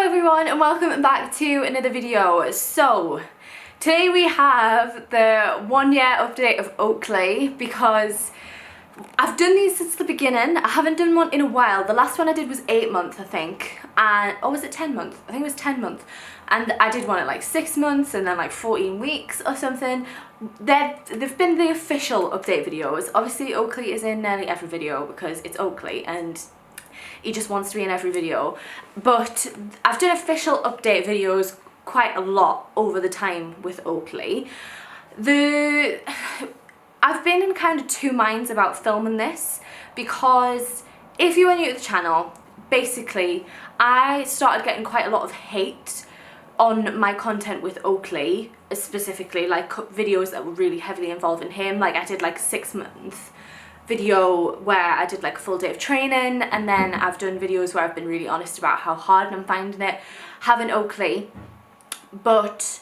everyone and welcome back to another video. So today we have the 1 year update of Oakley because I've done these since the beginning. I haven't done one in a while. The last one I did was 8 months, I think, and or was it 10 months? I think it was 10 months, and I did one at like 6 months and then like 14 weeks or something. They've been the official update videos. Obviously Oakley is in nearly every video because it's Oakley and he just wants to be in every video, but I've done official update videos quite a lot over the time with Oakley. I've been in kind of two minds about filming this because if you are new to the channel, basically I started getting quite a lot of hate on my content with Oakley, specifically like videos that were really heavily involving him. Like I did like a 6 month video where I did like a full day of training, and then I've done videos where I've been really honest about how hard I'm finding it having Oakley. But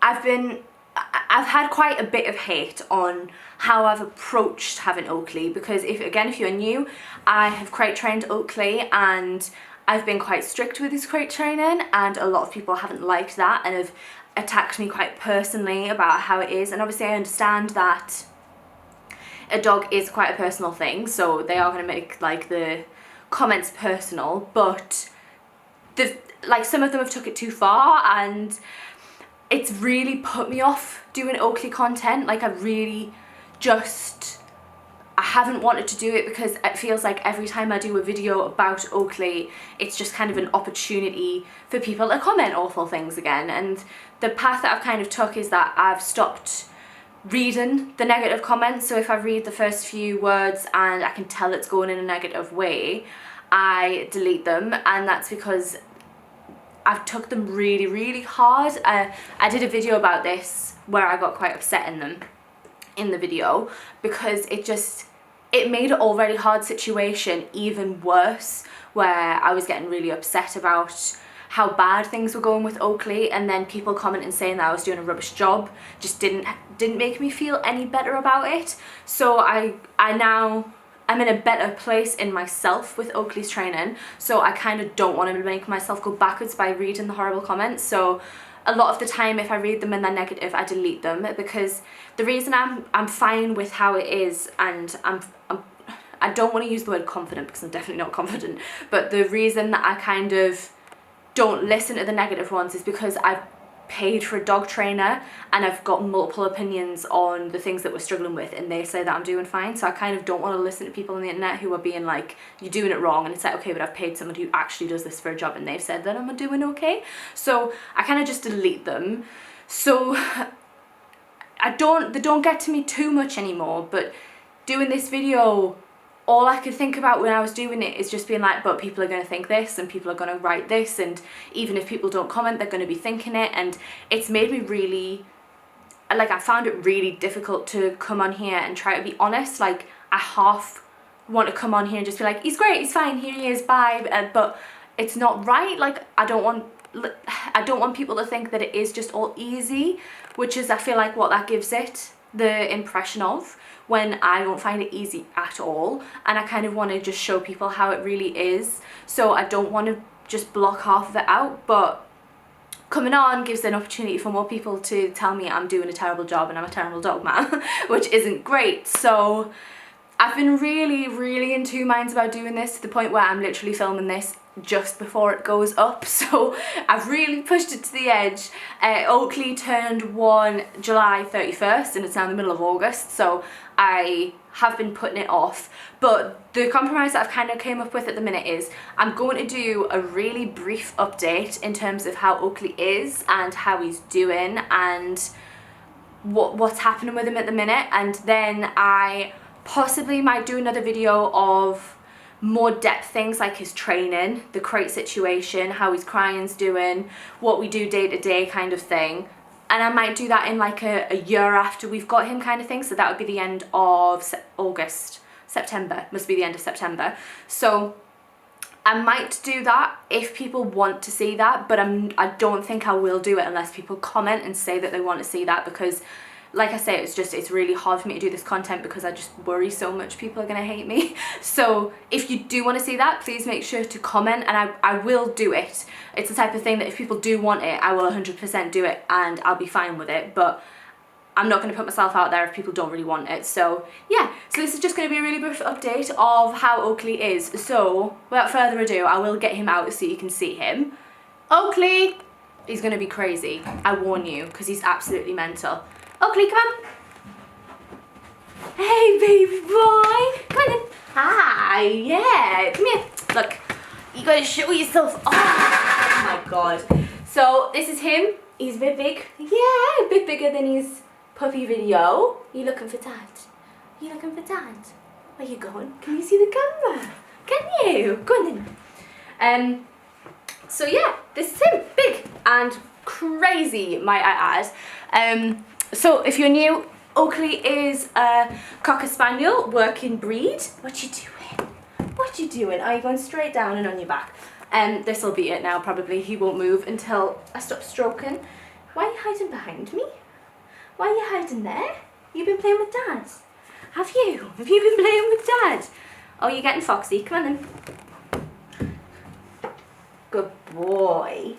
I've had quite a bit of hate on how I've approached having Oakley, because if you're new, I have crate trained Oakley and I've been quite strict with his crate training, and a lot of people haven't liked that and have attacked me quite personally about how it is. And obviously I understand that a dog is quite a personal thing, so they are going to make like the comments personal, but some of them have took it too far, and it's really put me off doing Oakley content. Like I haven't wanted to do it because it feels like every time I do a video about Oakley, it's just kind of an opportunity for people to comment awful things again. And the path that I've kind of took is that I've stopped reading the negative comments. So if I read the first few words and I can tell it's going in a negative way, I delete them, and that's because I've took them really hard. I did a video about this where I got quite upset in the video because it made an already hard situation even worse, where I was getting really upset about how bad things were going with Oakley, and then people commenting saying that I was doing a rubbish job just didn't make me feel any better about it. So I'm in a better place in myself with Oakley's training, so I kind of don't want to make myself go backwards by reading the horrible comments. So a lot of the time if I read them and they're negative, I delete them, because the reason I'm fine with how it is, and I don't want to use the word confident because I'm definitely not confident, but the reason that I kind of don't listen to the negative ones is because I've paid for a dog trainer and I've got multiple opinions on the things that we're struggling with, and they say that I'm doing fine. So I kind of don't want to listen to people on the internet who are being like, you're doing it wrong, and it's like, okay, but I've paid someone who actually does this for a job and they've said that I'm doing okay. So I kind of just delete them. So they don't get to me too much anymore. But doing this video, all I could think about when I was doing it is just being like, but people are going to think this and people are going to write this, and even if people don't comment, they're going to be thinking it. And it's made me really, like, I found it really difficult to come on here and try to be honest. Like, I half want to come on here and just be like, he's great, he's fine, here he is, bye, but it's not right. Like, I don't want people to think that it is just all easy, which is, I feel like, what that gives it the impression of, when I don't find it easy at all. And I kind of want to just show people how it really is, so I don't want to just block half of it out. But coming on gives an opportunity for more people to tell me I'm doing a terrible job and I'm a terrible dog man, which isn't great. So I've been really in two minds about doing this, to the point where I'm literally filming this just before it goes up. So I've really pushed it to the edge. Oakley turned 1 July 31st and it's now the middle of August, so I have been putting it off. But the compromise that I've kind of came up with at the minute is I'm going to do a really brief update in terms of how Oakley is and how he's doing and what's happening with him at the minute, and then I possibly might do another video of more depth things like his training, the crate situation, how his crying's doing, what we do day to day kind of thing. And I might do that in like a year after we've got him kind of thing. So that would be the end of September, must be the end of September. So I might do that if people want to see that, but I don't think I will do it unless people comment and say that they want to see that, because like I say, it's really hard for me to do this content because I just worry so much people are gonna hate me. So if you do want to see that, please make sure to comment, and I will do it. It's the type of thing that if people do want it, I will 100% do it, and I'll be fine with it, but I'm not going to put myself out there if people don't really want it. So yeah, so this is just going to be a really brief update of how Oakley is. So without further ado, I will get him out so you can see him. Oakley! He's going to be crazy, I warn you, because he's absolutely mental. Oakley, come on. Hey, baby boy. Come on in. Hi, yeah. Come here. Look, you got to show yourself. Oh my God. So this is him. He's a bit big. Yeah, a bit bigger than his puppy video. You looking for dad? You looking for dad? Where you going? Can you see the camera? Can you? Go on then. So yeah, this is him. Big and crazy, might I add. So if you're new, Oakley is a Cocker Spaniel working breed. What you doing? What you doing? Are you going straight down and on your back? This will be it now probably. He won't move until I stop stroking. Why are you hiding behind me? Why are you hiding there? You've been playing with Dad. Have you? Have you been playing with Dad? Oh, you're getting foxy. Come on then. Good boy.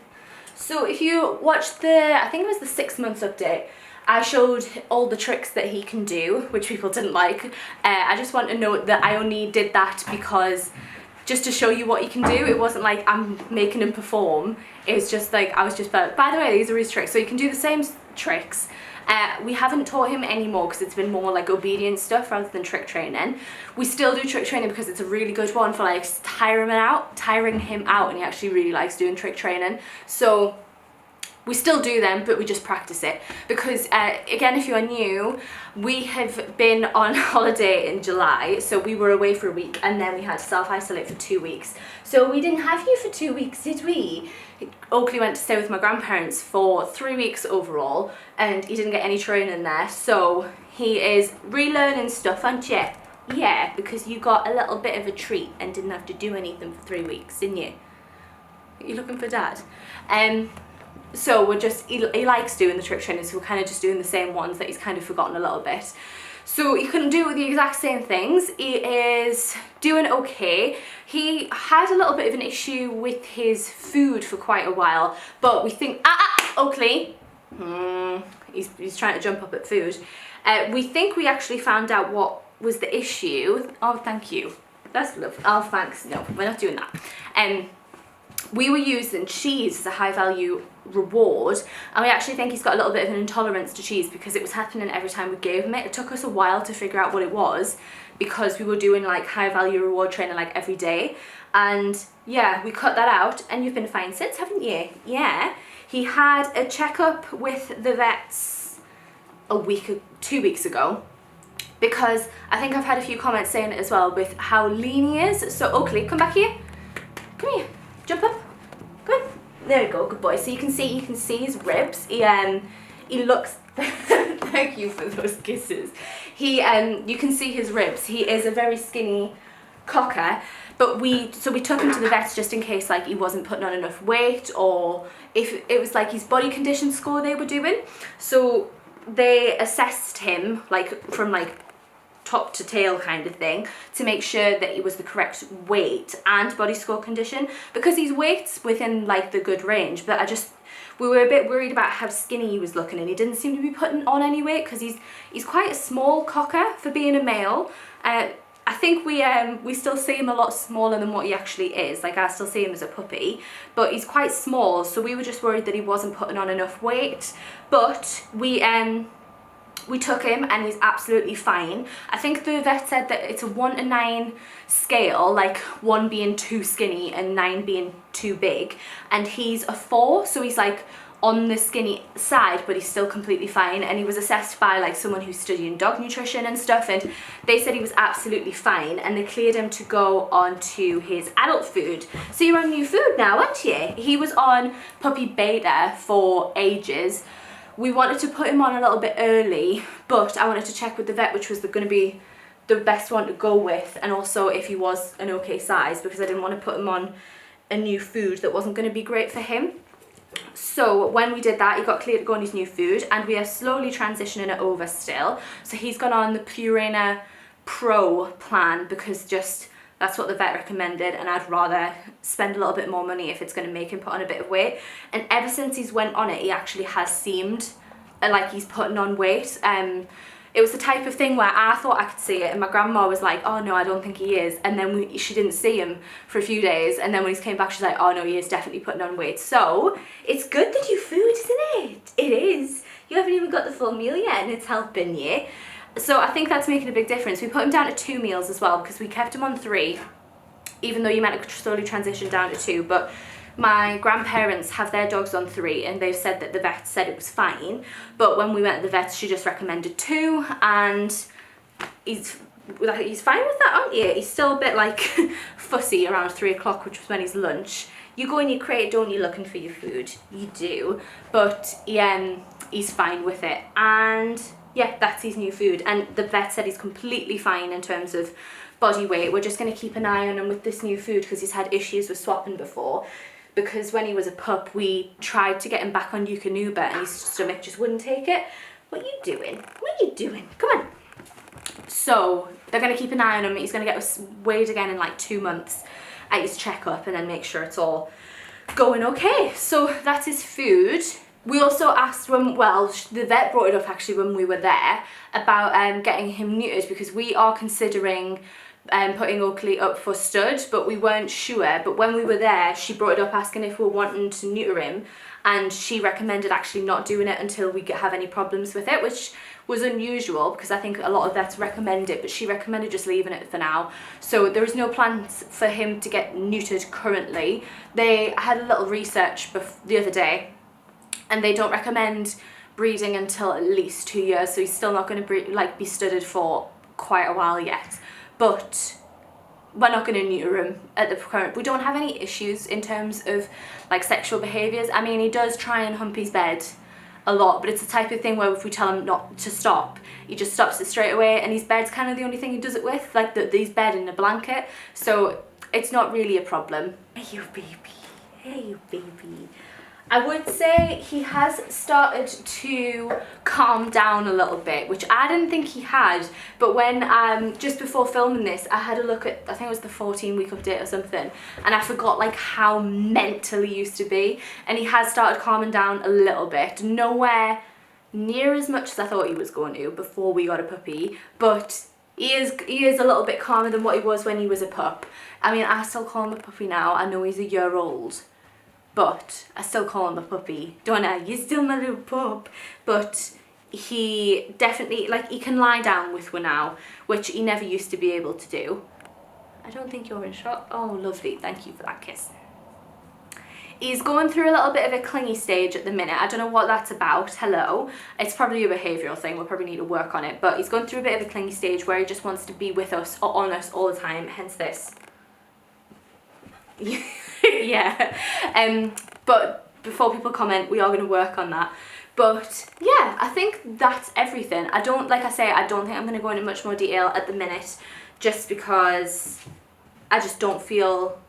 So if you watched I think it was the 6 months update, I showed all the tricks that he can do, which people didn't like. I just want to note that I only did that because just to show you what he can do. It wasn't like I'm making him perform. It was just like, I was just like, by the way, these are his tricks. So you can do the same tricks. We haven't taught him anymore because it's been more like obedience stuff rather than trick training. We still do trick training because it's a really good one for like tiring him out, and he actually really likes doing trick training. So we still do them, but we just practice it because, again, if you are new, we have been on holiday in July, so we were away for a week and then we had to self-isolate for 2 weeks. So we didn't have you for 2 weeks, did we? Oakley went to stay with my grandparents for 3 weeks overall, and he didn't get any training there, so he is relearning stuff, aren't you? Yeah, because you got a little bit of a treat and didn't have to do anything for 3 weeks, didn't you? Are you looking for Dad? So we're just, he likes doing the trick training, so we're kind of just doing the same ones that he's kind of forgotten a little bit. So he couldn't do the exact same things. He is doing okay. He had a little bit of an issue with his food for quite a while, but we think, Oakley, he's trying to jump up at food. We think we actually found out what was the issue. Oh, thank you. That's lovely. Oh, thanks. No, we're not doing that. We were using cheese as a high value reward, and we actually think he's got a little bit of an intolerance to cheese because it was happening every time we gave him it. It took us a while to figure out what it was because we were doing like high value reward training like every day, and yeah, we cut that out, and you've been fine since, haven't you? Yeah. He had a checkup with the vets 2 weeks ago, because I think I've had a few comments saying it as well with how lean he is. So Oakley, come back here. Come here. Jump up. Good. There we go. Good boy. So you can see his ribs. He looks. Thank you for those kisses. You can see his ribs. He is a very skinny cocker, but we took him to the vets just in case like he wasn't putting on enough weight, or if it was like his body condition score they were doing. So they assessed him like from like top to tail kind of thing to make sure that he was the correct weight and body score condition, because his weight's within like the good range, but we were a bit worried about how skinny he was looking, and he didn't seem to be putting on any weight because he's quite a small cocker for being a male. I think we still see him a lot smaller than what he actually is. Like, I still see him as a puppy, but he's quite small, so we were just worried that he wasn't putting on enough weight. But we took him and he's absolutely fine. I think the vet said that it's a 1 to 9 scale, like 1 being too skinny and 9 being too big, and he's a 4, so he's like on the skinny side, but he's still completely fine. And he was assessed by like someone who's studying dog nutrition and stuff, and they said he was absolutely fine, and they cleared him to go on to his adult food. So you're on new food now, aren't you? He was on puppy beta for ages. We wanted to put him on a little bit early, but I wanted to check with the vet which was going to be the best one to go with, and also if he was an okay size, because I didn't want to put him on a new food that wasn't going to be great for him. So when we did that, he got cleared to go on his new food, and we are slowly transitioning it over still. So he's gone on the Purina Pro plan because just that's what the vet recommended, and I'd rather spend a little bit more money if it's going to make him put on a bit of weight. And ever since he's went on it, he actually has seemed like he's putting on weight. It was the type of thing where I thought I could see it, and my grandma was like, oh no, I don't think he is. And then she didn't see him for a few days, and then when he came back, she's like, oh no, he is definitely putting on weight. So it's good that you food, isn't it? It is. You haven't even got the full meal yet, and it's helping you. So I think that's making a big difference. We put him down to 2 meals as well, because we kept him on 3, even though you meant to slowly transition down to 2. But my grandparents have their dogs on 3, and they've said that the vet said it was fine. But when we went to the vet, she just recommended 2, and he's fine with that, aren't you? He's still a bit like fussy around 3 o'clock, which was when he's lunch. You go in your crate, don't you, looking for your food? You do. But he's fine with it. And yeah, that's his new food. And the vet said he's completely fine in terms of body weight. We're just going to keep an eye on him with this new food because he's had issues with swapping before. Because when he was a pup, we tried to get him back on Eukanuba and his stomach just wouldn't take it. What are you doing? What are you doing? Come on. So they're going to keep an eye on him. He's going to get weighed again in like 2 months at his checkup and then make sure it's all going okay. So that's his food. We also asked the vet brought it up actually when we were there about getting him neutered, because we are considering putting Oakley up for stud, but we weren't sure. But when we were there, she brought it up asking if we were wanting to neuter him, and she recommended actually not doing it until we have any problems with it, which was unusual because I think a lot of vets recommend it, but she recommended just leaving it for now. So there is no plans for him to get neutered currently. They had a little research the other day, and they don't recommend breeding until at least 2 years, so he's still not going to be studded for quite a while yet. But we're not going to neuter him at the current. We don't have any issues in terms of like sexual behaviours. I mean, he does try and hump his bed a lot, but it's the type of thing where if we tell him not to stop, he just stops it straight away, and his bed's kind of the only thing he does it with, like his bed and a blanket, so it's not really a problem. Hey you baby, hey you baby. I would say he has started to calm down a little bit, which I didn't think he had, but when just before filming this, I had a look at, I think it was the 14-week update or something, and I forgot like how mental he used to be, and he has started calming down a little bit. Nowhere near as much as I thought he was going to before we got a puppy, but he is a little bit calmer than what he was when he was a pup. I mean, I still call him a puppy now. I know he's a year old, but I still call him a puppy, don't I? You're still my little pup. But he definitely, like, he can lie down with one now, which he never used to be able to do. I don't think you're in shot. Oh, lovely. Thank you for that kiss. He's going through a little bit of a clingy stage at the minute. I don't know what that's about. Hello. It's probably a behavioural thing. We'll probably need to work on it. But he's going through a bit of a clingy stage where he just wants to be with us or on us all the time, hence this. Yeah. But before people comment, we are going to work on that. But yeah, I think that's everything. I don't, like I say, I don't think I'm going to go into much more detail at the minute, just because I just don't feel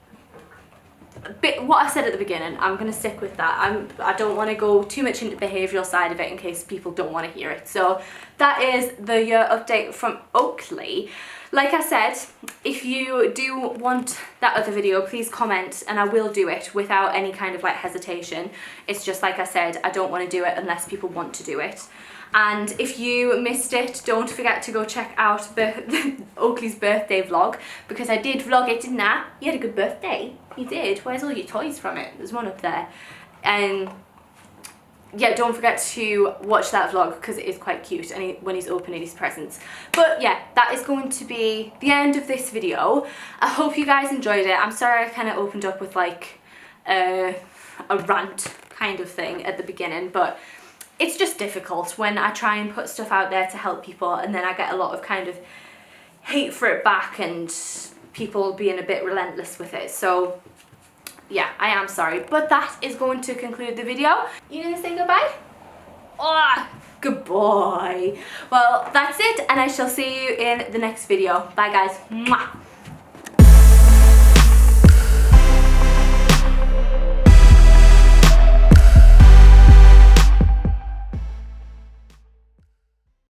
what I said at the beginning. I'm going to stick with that. I don't want to go too much into the behavioural side of it in case people don't want to hear it. So that is the year update from Oakley. Like I said, if you do want that other video, please comment and I will do it without any kind of like hesitation. It's just like I said, I don't want to do it unless people want to do it. And if you missed it, don't forget to go check out Oakley's birthday vlog, because I did vlog it, didn't I? You had a good birthday. You did. Where's all your toys from it? There's one up there. And yeah, don't forget to watch that vlog because it is quite cute, and when he's opening his presents. But yeah, that is going to be the end of this video. I hope you guys enjoyed it. I'm sorry I kind of opened up with like a rant kind of thing at the beginning, but it's just difficult when I try and put stuff out there to help people and then I get a lot of kind of hate for it back and people being a bit relentless with it. So yeah, I am sorry, but that is going to conclude the video. You gonna say goodbye? Oh, goodbye. Well, that's it, and I shall see you in the next video. Bye guys. Mwah.